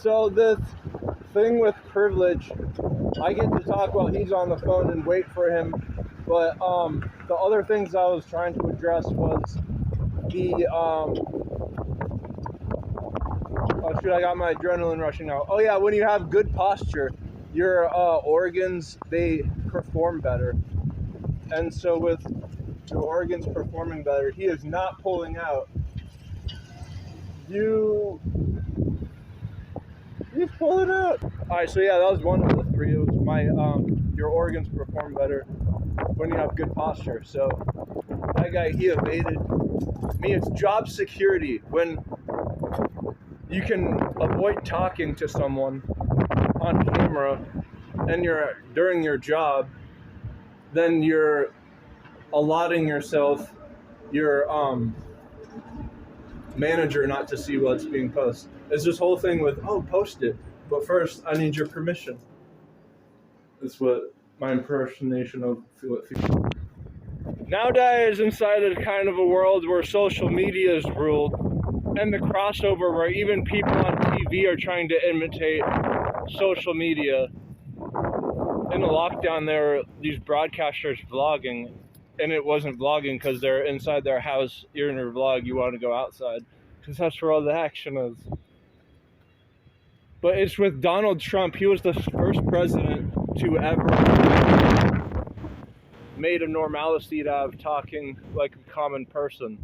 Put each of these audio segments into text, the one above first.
So this thing with privilege, I get to talk while he's on the phone and wait for him. But the other things I was trying to address was the oh shoot, I got my adrenaline rushing now. Oh yeah, when you have good posture, your organs, they perform better. And so with your organs performing better, he is not pulling out. He's pulling out. Alright, so yeah, that was one of the three. It was my your organs perform better when you have good posture. So that guy, he evaded me. It's job security. When you can avoid talking to someone on camera and you're during your job, then you're allotting yourself, your manager, not to see what's being posted. It's this whole thing with, oh, post it, but first I need your permission. That's what my impersonation of feel it feels. Nowadays, inside of kind of a world where social media is ruled, and the crossover where even people on TV are trying to imitate social media. In the lockdown, there were these broadcasters vlogging, and it wasn't vlogging because they're inside their house. You're in your vlog, you want to go outside because that's where all the action is. But it's with Donald Trump. He was the first president to ever made a normalcy out of talking like a common person.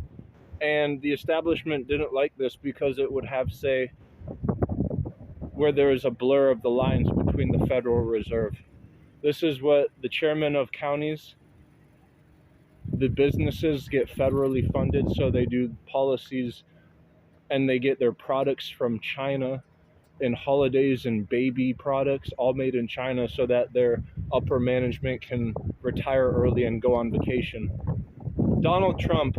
And the establishment didn't like this because it would have, say, where there is a blur of the lines between the Federal Reserve. This is what the chairman of counties, the businesses get federally funded, so they do policies and they get their products from China, and holidays and baby products all made in China so that their upper management can retire early and go on vacation. Donald Trump,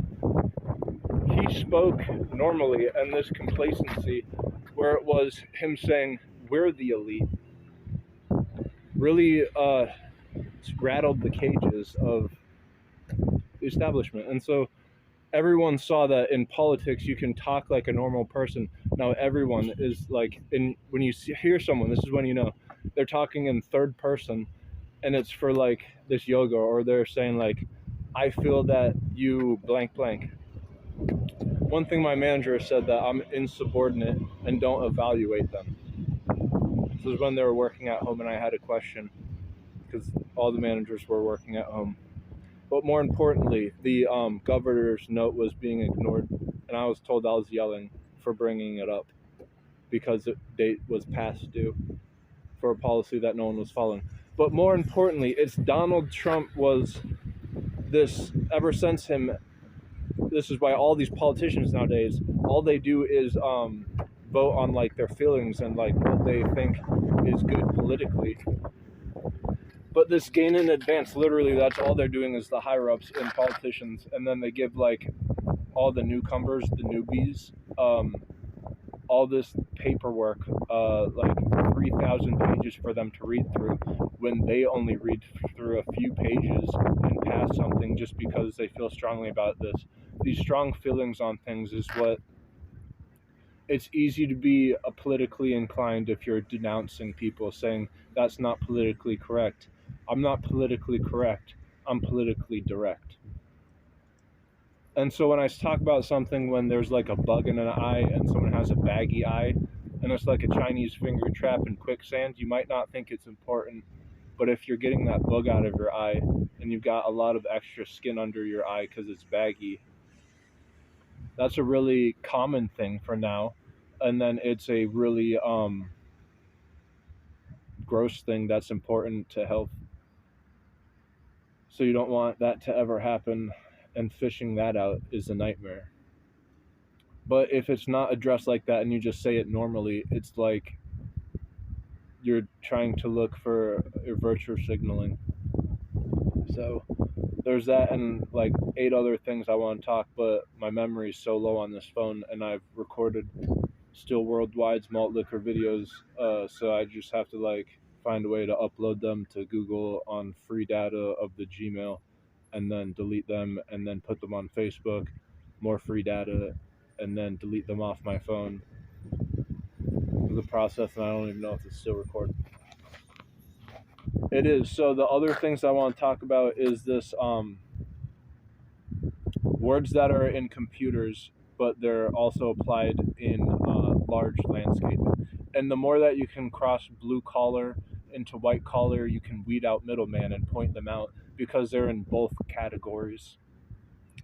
he spoke normally, and this complacency where it was him saying, we're the elite, really rattled the cages of the establishment. And so everyone saw that in politics you can talk like a normal person. Now everyone is like, when you hear someone, this is when you know they're talking in third person, and it's for like this yoga, or they're saying like, I feel that you blank blank. One thing my manager said, that I'm insubordinate and don't evaluate them. This was when they were working at home and I had a question, because all the managers were working at home. But more importantly, the governor's note was being ignored, and I was told I was yelling for bringing it up because the date was past due for a policy that no one was following. But more importantly, it's Donald Trump was this, ever since him, this is why all these politicians nowadays, all they do is vote on like their feelings and like what they think is good politically. But this gain in advance, literally, that's all they're doing is the higher-ups and politicians, and then they give, like, all the newcomers, the newbies, all this paperwork, like 3,000 pages for them to read through, when they only read through a few pages and pass something just because they feel strongly about this. These strong feelings on things is what... It's easy to be politically inclined if you're denouncing people, saying that's not politically correct. I'm not politically correct. I'm politically direct. And so when I talk about something, when there's like a bug in an eye and someone has a baggy eye, and it's like a Chinese finger trap in quicksand, you might not think it's important. But if you're getting that bug out of your eye and you've got a lot of extra skin under your eye because it's baggy, that's a really common thing for now. And then it's a really gross thing that's important to health. So you don't want that to ever happen, and fishing that out is a nightmare. But if it's not addressed like that and you just say it normally, it's like you're trying to look for your virtue signaling. So there's that, and like 8 other things I want to talk, but my memory is so low on this phone, and I've recorded Still Worldwide's malt liquor videos, so I just have to like find a way to upload them to Google on free data of the Gmail, and then delete them, and then put them on Facebook, more free data, and then delete them off my phone. the process, and I don't even know if it's still recording. It is. So the other things I want to talk about is this words that are in computers, but they're also applied in large landscaping. And the more that you can cross blue collar into white collar, you can weed out middleman and point them out because they're in both categories.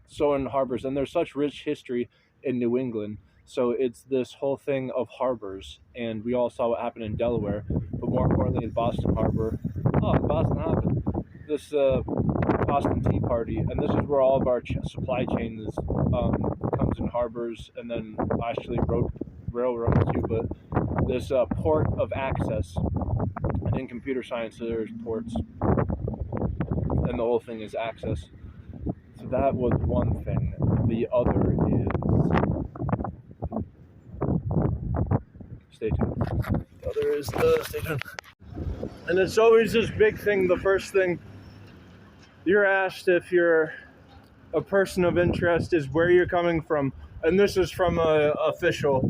So in harbors, and there's such rich history in New England. So it's this whole thing of harbors, and we all saw what happened in Delaware, but more importantly in Boston Harbor. Oh, Boston happened. This Boston Tea Party, and this is where all of our supply chain is, comes in harbors, and then actually railroads too. But this port of access, and in computer science there's ports, and the whole thing is access. So that was one thing. The other is, stay tuned. The other is stay tuned. And it's always this big thing. The first thing you're asked if you're a person of interest is where you're coming from. And this is from a official.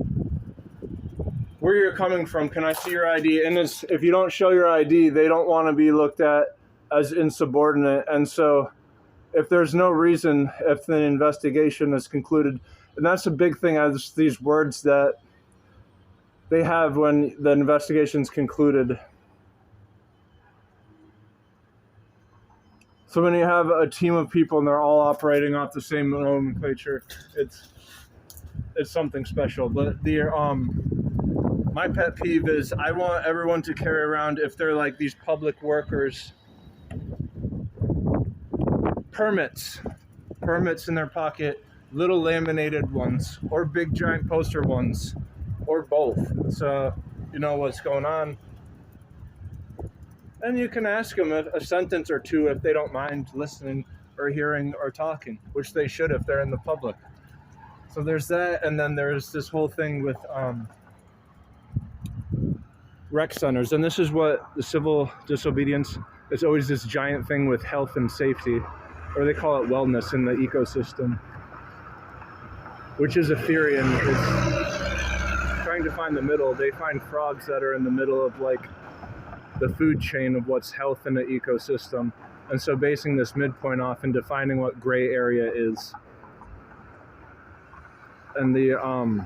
Where you're coming from, can I see your ID? And if you don't show your ID, they don't want to be looked at as insubordinate. And so if there's no reason, if the investigation is concluded, and that's a big thing, as these words that they have when the investigation's concluded. So when you have a team of people and they're all operating off the same nomenclature, it's something special. But my pet peeve is I want everyone to carry around, if they're like these public workers, permits in their pocket, little laminated ones or big giant poster ones or both, so you know what's going on. And you can ask them a sentence or two if they don't mind listening or hearing or talking, which they should if they're in the public. So there's that, and then there's this whole thing with rec centers, and this is what the civil disobedience is, always this giant thing with health and safety, or they call it wellness in the ecosystem, which is a theory, and it's trying to find the middle. They find frogs that are in the middle of like the food chain of what's health in the ecosystem, and so basing this midpoint off and defining what gray area is. And the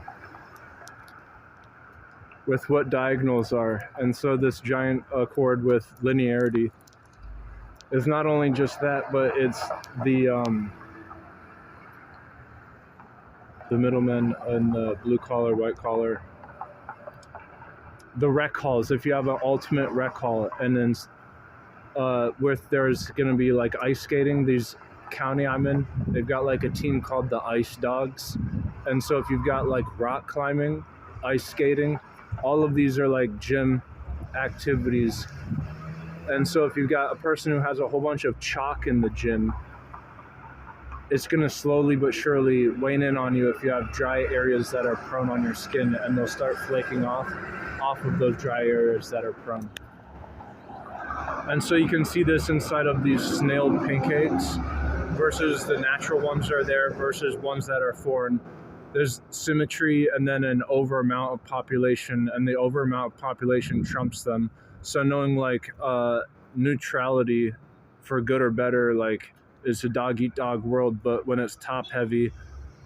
with what diagonals are, and so this giant accord with linearity is not only just that, but it's the middlemen and the blue collar, white collar, the rec halls. If you have an ultimate rec hall, and then there's gonna be like ice skating. These county I'm in, they've got like a team called the Ice Dogs, and so if you've got like rock climbing, ice skating, all of these are like gym activities. And so if you've got a person who has a whole bunch of chalk in the gym, it's going to slowly but surely wane in on you if you have dry areas that are prone on your skin, and they'll start flaking off of those dry areas that are prone. And so you can see this inside of these snail pancakes versus the natural ones that are there versus ones that are foreign. There's symmetry and then an over amount of population, and the over amount of population trumps them. So knowing like neutrality for good or better, like it's a dog eat dog world, but when it's top heavy,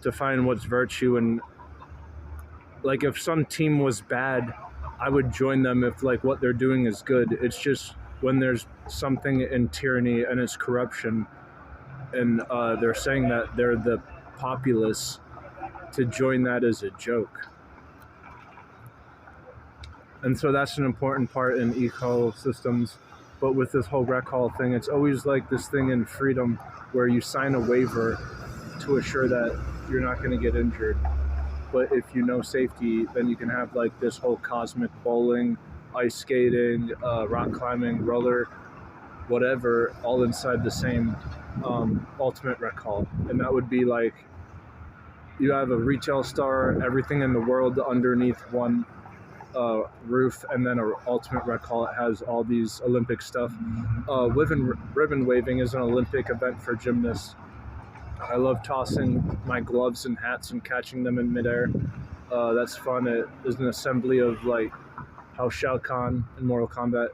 to find what's virtue. And like if some team was bad, I would join them if like what they're doing is good. It's just when there's something in tyranny and it's corruption, and they're saying that they're the populace, to join that is a joke. And so that's an important part in ecosystems. But with this whole rec hall thing, it's always like this thing in freedom where you sign a waiver to assure that you're not going to get injured. But if you know safety, then you can have like this whole cosmic bowling, ice skating, rock climbing, roller, whatever, all inside the same ultimate rec hall. And that would be like, you have a retail store, everything in the world underneath one roof, and then an ultimate rec hall. It has all these Olympic stuff. Ribbon waving is an Olympic event for gymnasts. I love tossing my gloves and hats and catching them in midair. That's fun. It is an assembly of like how Shao Kahn in Mortal Kombat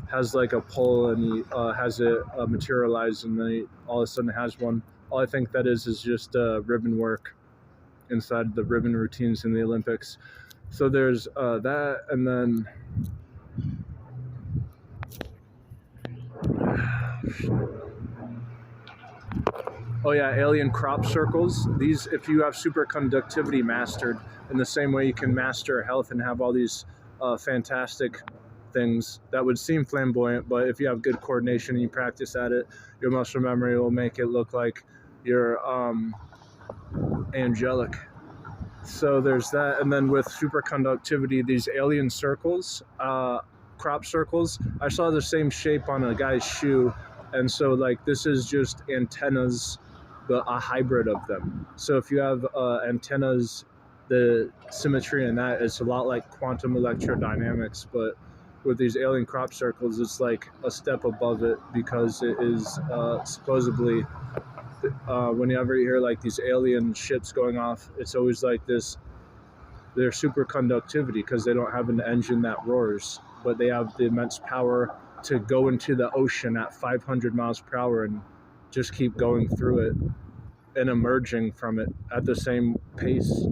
has like a pole and he has it materialized and then he all of a sudden has one. All I think that is just ribbon work inside the ribbon routines in the Olympics. So there's that, and then oh yeah, alien crop circles. These, if you have superconductivity mastered in the same way you can master health and have all these fantastic things that would seem flamboyant, but if you have good coordination and you practice at it, your muscle memory will make it look like you're angelic. So there's that, and then with superconductivity, these alien circles, crop circles, I saw the same shape on a guy's shoe, and so like this is just antennas, but a hybrid of them. So if you have antennas, the symmetry in that is a lot like quantum electrodynamics, but with these alien crop circles, it's like a step above it because it is supposedly whenever you hear like these alien ships going off, it's always like this, their superconductivity, because they don't have an engine that roars, but they have the immense power to go into the ocean at 500 miles per hour and just keep going through it and emerging from it at the same pace.